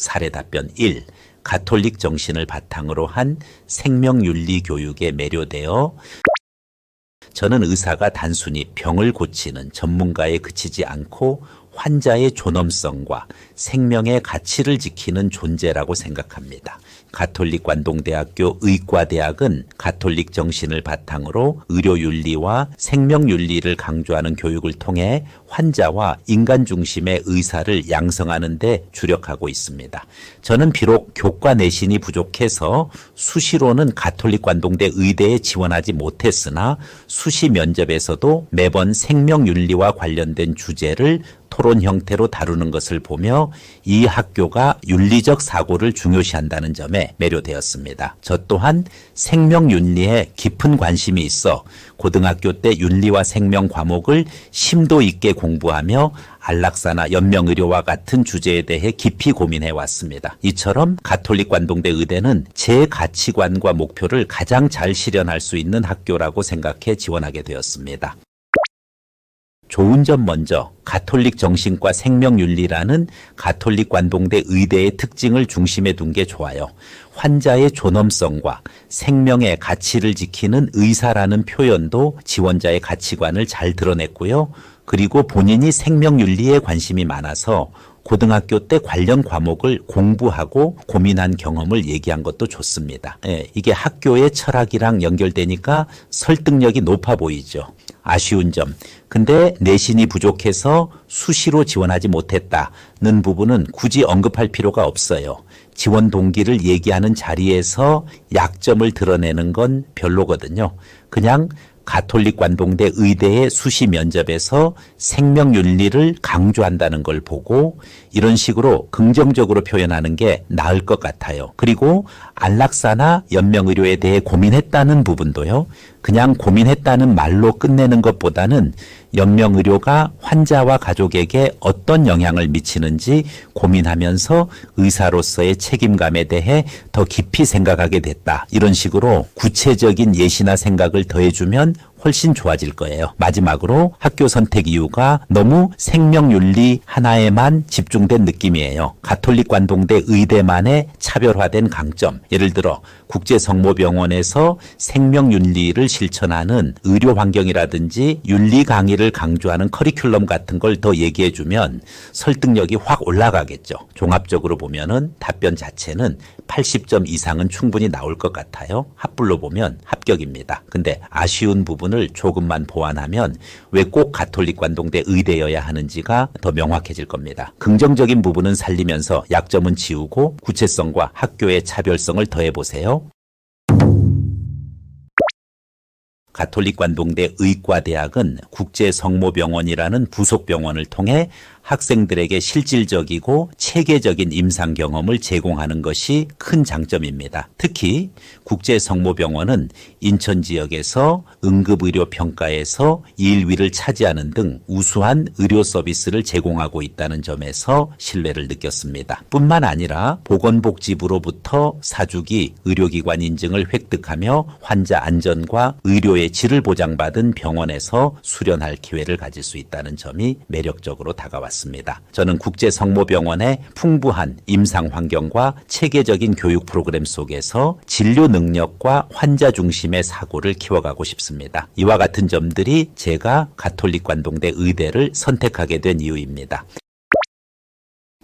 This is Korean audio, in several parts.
사례 답변 1. 가톨릭 정신을 바탕으로 한 생명윤리 교육에 매료되어 저는 의사가 단순히 병을 고치는 전문가에 그치지 않고 환자의 존엄성과 생명의 가치를 지키는 존재라고 생각합니다. 가톨릭 관동대학교 의과대학은 가톨릭 정신을 바탕으로 의료윤리와 생명윤리를 강조하는 교육을 통해 환자와 인간 중심의 의사를 양성하는 데 주력하고 있습니다. 저는 비록 교과 내신이 부족해서 수시로는 가톨릭 관동대 의대에 지원하지 못했으나 수시 면접에서도 매번 생명윤리와 관련된 주제를 토론 형태로 다루는 것을 보며 이 학교가 윤리적 사고를 중요시한다는 점에 매료되었습니다. 저 또한 생명윤리에 깊은 관심이 있어 고등학교 때 윤리와 생명 과목을 심도 있게 공부하며 안락사나 연명의료와 같은 주제에 대해 깊이 고민해 왔습니다. 이처럼 가톨릭 관동대 의대는 제 가치관과 목표를 가장 잘 실현할 수 있는 학교라고 생각해 지원하게 되었습니다. 좋은 점 먼저 가톨릭 정신과 생명윤리라는 가톨릭 관동대 의대의 특징을 중심에 둔 게 좋아요. 환자의 존엄성과 생명의 가치를 지키는 의사라는 표현도 지원자의 가치관을 잘 드러냈고요. 그리고 본인이 생명윤리에 관심이 많아서 고등학교 때 관련 과목을 공부하고 고민한 경험을 얘기한 것도 좋습니다. 이게 학교의 철학이랑 연결되니까 설득력이 높아 보이죠. 아쉬운 점. 근데 내신이 부족해서 수시로 지원하지 못했다는 부분은 굳이 언급할 필요가 없어요. 지원 동기를 얘기하는 자리에서 약점을 드러내는 건 별로거든요. 그냥 가톨릭 관동대 의대의 수시 면접에서 생명윤리를 강조한다는 걸 보고 이런 식으로 긍정적으로 표현하는 게 나을 것 같아요. 그리고 안락사나 연명의료에 대해 고민했다는 부분도요. 그냥 고민했다는 말로 끝내는 것보다는 연명의료가 환자와 가족에게 어떤 영향을 미치는지 고민하면서 의사로서의 책임감에 대해 더 깊이 생각하게 됐다. 이런 식으로 구체적인 예시나 생각을 더해주면 훨씬 좋아질 거예요. 마지막으로 학교 선택 이유가 너무 생명윤리 하나에만 집중된 느낌이에요. 가톨릭 관동대 의대만의 차별화된 강점. 예를 들어 국제성모병원에서 생명윤리를 실천하는 의료 환경이라든지 윤리 강의를 강조하는 커리큘럼 같은 걸 더 얘기해주면 설득력이 확 올라가겠죠. 종합적으로 보면은 답변 자체는 80점 이상은 충분히 나올 것 같아요. 합불로 보면 합격입니다. 근데 아쉬운 부분을 조금만 보완하면 왜 꼭 가톨릭 관동대 의대여야 하는지가 더 명확해질 겁니다. 긍정적인 부분은 살리면서 약점은 지우고 구체성과 학교의 차별성을 더해보세요. 가톨릭 관동대 의과대학은 국제성모병원이라는 부속병원을 통해 학생들에게 실질적이고 체계적인 임상 경험을 제공하는 것이 큰 장점입니다. 특히 국제성모병원은 인천 지역에서 응급의료 평가에서 1위를 차지하는 등 우수한 의료 서비스를 제공하고 있다는 점에서 신뢰를 느꼈습니다. 뿐만 아니라 보건복지부로부터 사주기 의료기관 인증을 획득하며 환자 안전과 의료의 질을 보장받은 병원에서 수련할 기회를 가질 수 있다는 점이 매력적으로 다가왔습니다. 저는 국제성모병원의 풍부한 임상 환경과 체계적인 교육 프로그램 속에서 진료 능력과 환자 중심의 사고를 키워가고 싶습니다. 이와 같은 점들이 제가 가톨릭 관동대 의대를 선택하게 된 이유입니다.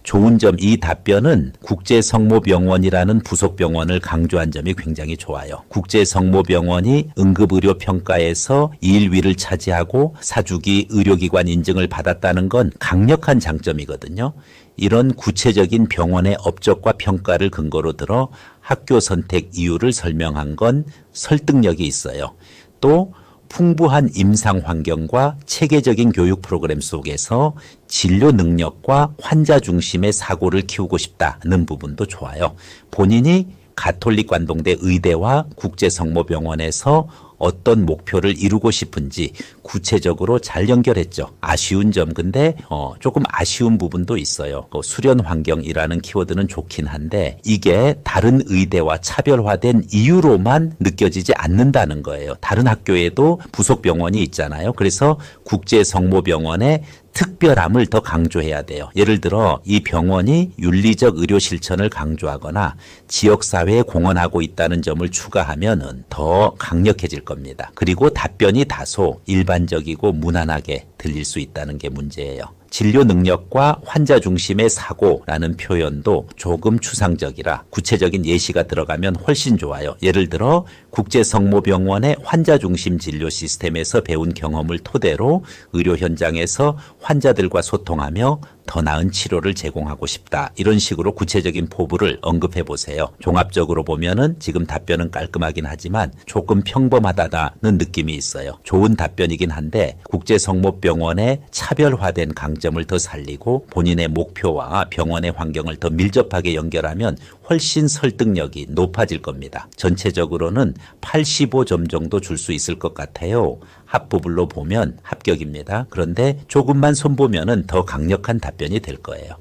좋은 점 이 답변은 국제성모병원이라는 부속병원을 강조한 점이 굉장히 좋아요. 국제성모병원이 응급의료 평가에서 1위를 차지하고 사주기 의료기관 인증을 받았다는 건 강력한 장점이거든요. 이런 구체적인 병원의 업적과 평가를 근거로 들어 학교 선택 이유를 설명한 건 설득력이 있어요. 또 풍부한 임상 환경과 체계적인 교육 프로그램 속에서 진료 능력과 환자 중심의 사고를 키우고 싶다는 부분도 좋아요. 본인이 가톨릭 관동대 의대와 국제성모병원에서 어떤 목표를 이루고 싶은지 구체적으로 잘 연결했죠. 아쉬운 점 근데 조금 아쉬운 부분도 있어요. 수련 환경이라는 키워드는 좋긴 한데 이게 다른 의대와 차별화된 이유로만 느껴지지 않는다는 거예요. 다른 학교에도 부속 병원이 있잖아요. 그래서 국제성모병원의 특별함을 더 강조해야 돼요. 예를 들어 이 병원이 윤리적 의료 실천을 강조하거나 지역사회에 공헌하고 있다는 점을 추가하면 더 강력해질 겁니다. 그리고 답변이 다소 일반적이고 무난하게 들릴 수 있다는 게 문제예요. 진료 능력과 환자 중심의 사고라는 표현도 조금 추상적이라 구체적인 예시가 들어가면 훨씬 좋아요. 예를 들어 국제성모병원의 환자 중심 진료 시스템에서 배운 경험을 토대로 의료 현장에서 환자들과 소통하며 더 나은 치료를 제공하고 싶다. 이런 식으로 구체적인 포부를 언급해 보세요. 종합적으로 보면은 지금 답변은 깔끔하긴 하지만 조금 평범하다는 느낌이 있어요. 좋은 답변이긴 한데 국제성모병원의 차별화된 강점을 더 살리고 본인의 목표와 병원의 환경을 더 밀접하게 연결하면 훨씬 설득력이 높아질 겁니다. 전체적으로는 85점 정도 줄 수 있을 것 같아요. 합부분로 보면 합격입니다. 그런데 조금만 손보면은 더 강력한 답변이 될 거예요.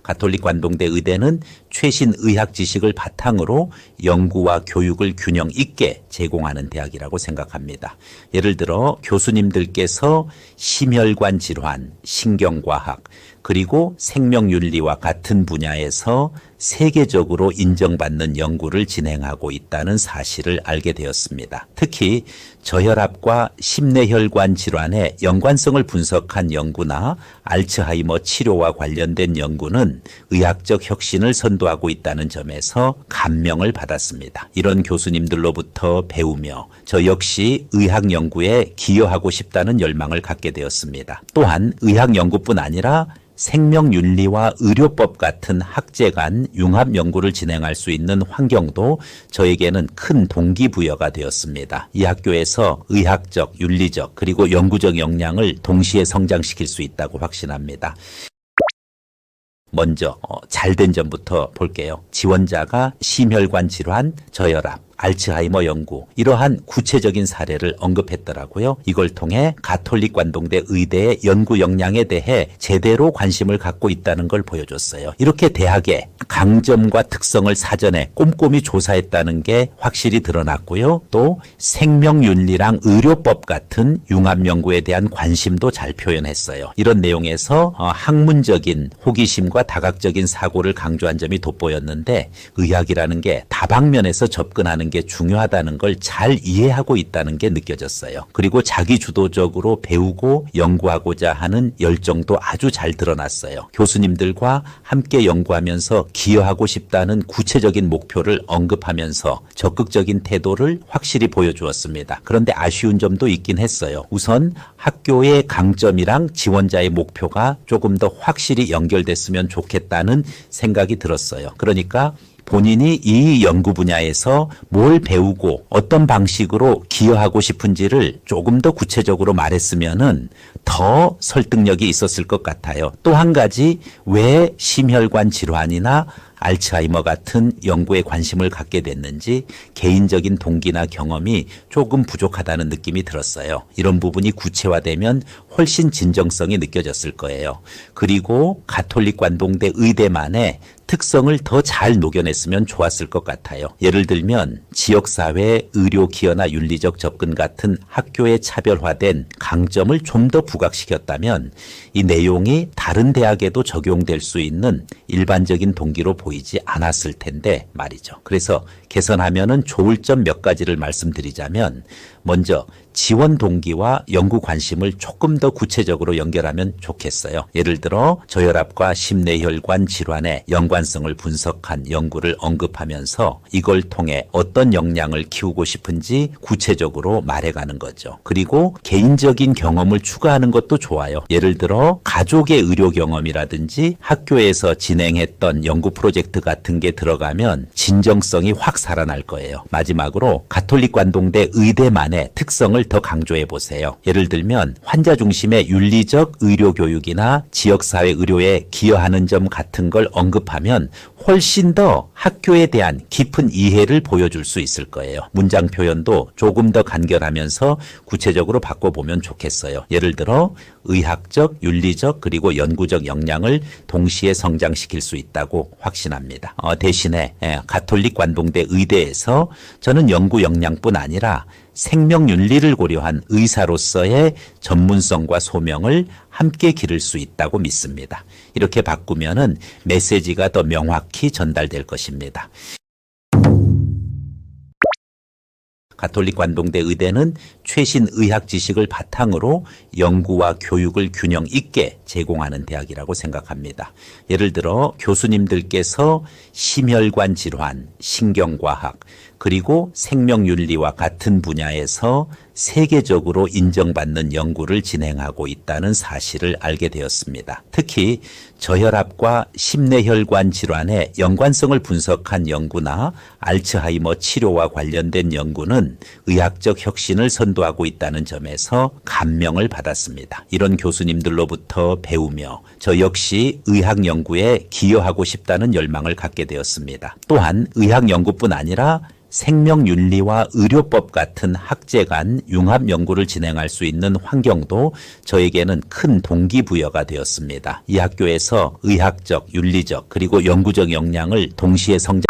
가톨릭 관동대 의대는 최신 의학 지식을 바탕으로 연구와 교육을 균형 있게 제공하는 대학이라고 생각합니다. 예를 들어 교수님들께서 심혈관 질환, 신경과학, 그리고 생명윤리와 같은 분야에서 세계적으로 인정받는 연구를 진행하고 있다는 사실을 알게 되었습니다. 특히 저혈압과 심뇌혈관 질환의 연관성을 분석한 연구나 알츠하이머 치료와 관련된 연구는 의학적 혁신을 선도하고 있다는 점에서 감명을 받았습니다. 이런 교수님들로부터 배우며 저 역시 의학 연구에 기여하고 싶다는 열망을 갖게 되었습니다. 또한 의학 연구뿐 아니라 생명윤리와 의료법 같은 학제 간 융합 연구를 진행할 수 있는 환경도 저에게는 큰 동기부여가 되었습니다. 이 학교에서 의학적, 윤리적, 그리고 연구적 역량을 동시에 성장시킬 수 있다고 확신합니다. 먼저 잘된 점부터 볼게요. 지원자가 심혈관 질환, 저혈압, 알츠하이머 연구 이러한 구체적인 사례를 언급했더라고요. 이걸 통해 가톨릭 관동대 의대의 연구 역량에 대해 제대로 관심을 갖고 있다는 걸 보여줬어요. 이렇게 대학의 강점과 특성을 사전에 꼼꼼히 조사했다는 게 확실히 드러났고요. 또 생명윤리랑 의료법 같은 융합 연구에 대한 관심도 잘 표현했어요. 이런 내용에서 학문적인 호기심과 다각적인 사고를 강조한 점이 돋보였는데 의학이라는 게 다방면에서 접근하는 게 중요하다는 걸 잘 이해하고 있다는 게 느껴졌어요. 그리고 자기 주도적으로 배우고 연구하고자 하는 열정도 아주 잘 드러났어요. 교수님들과 함께 연구하면서 기여하고 싶다는 구체적인 목표를 언급하면서 적극적인 태도를 확실히 보여주었습니다. 그런데 아쉬운 점도 있긴 했어요. 우선 학교의 강점이랑 지원자의 목표가 조금 더 확실히 연결됐으면 좋겠다는 생각이 들었어요. 그러니까 본인이 이 연구 분야에서 뭘 배우고 어떤 방식으로 기여하고 싶은지를 조금 더 구체적으로 말했으면은 더 설득력이 있었을 것 같아요. 또 한 가지 왜 심혈관 질환이나 알츠하이머 같은 연구에 관심을 갖게 됐는지 개인적인 동기나 경험이 조금 부족하다는 느낌이 들었어요. 이런 부분이 구체화되면 훨씬 진정성이 느껴졌을 거예요. 그리고 가톨릭 관동대 의대만의 특성을 더 잘 녹여냈으면 좋았을 것 같아요. 예를 들면 지역사회 의료 기여나 윤리적 접근 같은 학교의 차별화된 강점을 좀 더 부각시켰다면 이 내용이 다른 대학에도 적용될 수 있는 일반적인 동기로 보이지 않았을 텐데 말이죠. 그래서 개선하면은 좋을 점 몇 가지를 말씀드리자면 먼저 지원 동기와 연구 관심을 조금 더 구체적으로 연결하면 좋겠어요. 예를 들어 저혈압과 심뇌혈관 질환의 연관성을 분석한 연구를 언급하면서 이걸 통해 어떤 역량을 키우고 싶은지 구체적으로 말해가는 거죠. 그리고 개인적인 경험을 추가하는 것도 좋아요. 예를 들어 가족의 의료 경험이라든지 학교에서 진행했던 연구 프로젝트 같은 게 들어가면 진정성이 확 살아날 거예요. 마지막으로 가톨릭 관동대 의대만의 특성을 더 강조해 보세요. 예를 들면 환자 중심의 윤리적 의료 교육이나 지역사회 의료에 기여하는 점 같은 걸 언급하면 훨씬 더 학교에 대한 깊은 이해를 보여줄 수 있을 거예요. 문장 표현도 조금 더 간결하면서 구체적으로 바꿔보면 좋겠어요. 예를 들어 의학적, 윤리적 그리고 연구적 역량을 동시에 성장시킬 수 있다고 확신합니다. 대신에 가톨릭 관동대 의대에서 저는 연구 역량뿐 아니라 생명윤리를 고려한 의사로서의 전문성과 소명을 함께 기를 수 있다고 믿습니다. 이렇게 바꾸면은 메시지가 더 명확히 전달될 것입니다. 가톨릭 관동대 의대는 최신 의학 지식을 바탕으로 연구와 교육을 균형 있게 제공하는 대학이라고 생각합니다. 예를 들어 교수님들께서 심혈관 질환, 신경과학, 그리고 생명윤리와 같은 분야에서 세계적으로 인정받는 연구를 진행하고 있다는 사실을 알게 되었습니다. 특히 저혈압과 심내혈관 질환의 연관성을 분석한 연구나 알츠하이머 치료와 관련된 연구는 의학적 혁신을 선도하고 있다는 점에서 감명을 받았습니다. 이런 교수님들로부터 배우며 저 역시 의학 연구에 기여하고 싶다는 열망을 갖게 되었습니다. 또한 의학 연구뿐 아니라 생명윤리와 의료법 같은 학제 간 융합 연구를 진행할 수 있는 환경도 저에게는 큰 동기부여가 되었습니다. 이 학교에서 의학적, 윤리적 그리고 연구적 역량을 동시에 성장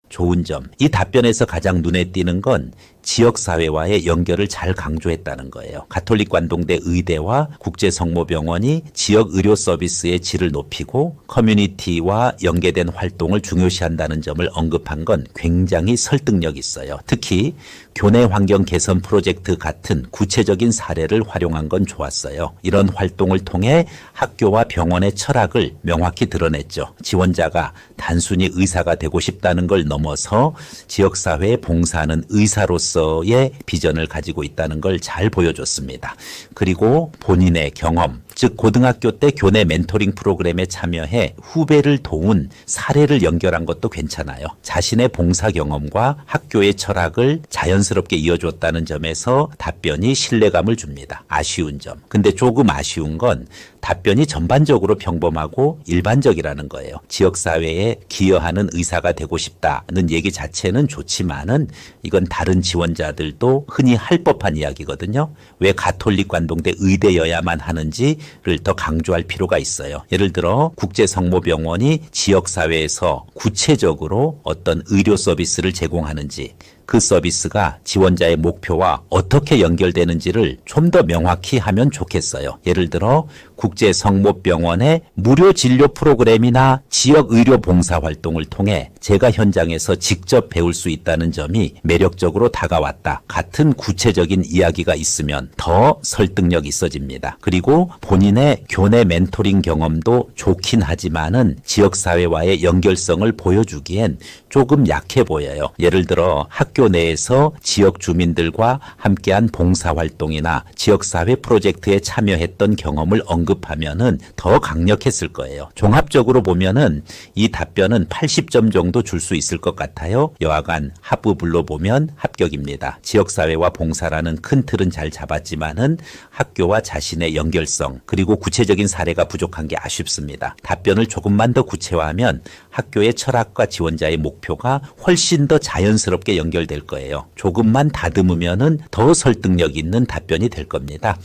좋은 점. 이 답변에서 가장 눈에 띄는 건 지역사회와의 연결을 잘 강조했다는 거예요. 가톨릭 관동대 의대와 국제성모병원이 지역 의료 서비스의 질을 높이고 커뮤니티와 연계된 활동을 중요시한다는 점을 언급한 건 굉장히 설득력 있어요. 특히 교내 환경 개선 프로젝트 같은 구체적인 사례를 활용한 건 좋았어요. 이런 활동을 통해 학교와 병원의 철학을 명확히 드러냈죠. 지원자가 단순히 의사가 되고 싶다는 걸 넘어서 지역사회에 봉사하는 의사로서의 비전을 가지고 있다는 걸 잘 보여줬습니다. 그리고 본인의 경험, 즉 고등학교 때 교내 멘토링 프로그램에 참여해 후배를 도운 사례를 연결한 것도 괜찮아요. 자신의 봉사 경험과 학교의 철학을 자연스럽게 이어줬다는 점에서 답변이 신뢰감을 줍니다. 아쉬운 점. 근데 조금 아쉬운 건 답변이 전반적으로 평범하고 일반적이라는 거예요. 지역사회에 기여하는 의사가 되고 싶다는 얘기 자체는 좋지만은 이건 다른 지원자들도 흔히 할 법한 이야기거든요. 왜 가톨릭 관동대 의대여야만 하는지를 더 강조할 필요가 있어요. 예를 들어 국제성모병원이 지역사회에서 구체적으로 어떤 의료 서비스를 제공하는지, 그 서비스가 지원자의 목표와 어떻게 연결되는지를 좀 더 명확히 하면 좋겠어요. 예를 들어 국제성모병원의 무료 진료 프로그램이나 지역 의료 봉사 활동을 통해 제가 현장에서 직접 배울 수 있다는 점이 매력적으로 다가왔다. 같은 구체적인 이야기가 있으면 더 설득력 있어집니다. 그리고 본인의 교내 멘토링 경험도 좋긴 하지만은 지역사회와의 연결성을 보여주기엔 조금 약해 보여요. 예를 들어 학교 내에서 지역 주민들과 함께한 봉사활동이나 지역사회 프로젝트에 참여했던 경험을 언급하면은 더 강력했을 거예요. 종합적으로 보면은 이 답변은 80점 정도 줄 수 있을 것 같아요. 여하간 합부불로 보면 합격입니다. 지역사회와 봉사라는 큰 틀은 잘 잡았지만은 학교와 자신의 연결성 그리고 구체적인 사례가 부족한 게 아쉽습니다. 답변을 조금만 더 구체화하면 학교의 철학과 지원자의 목표가 훨씬 더 자연스럽게 연결될 거예요. 조금만 다듬으면은 더 설득력 있는 답변이 될 겁니다.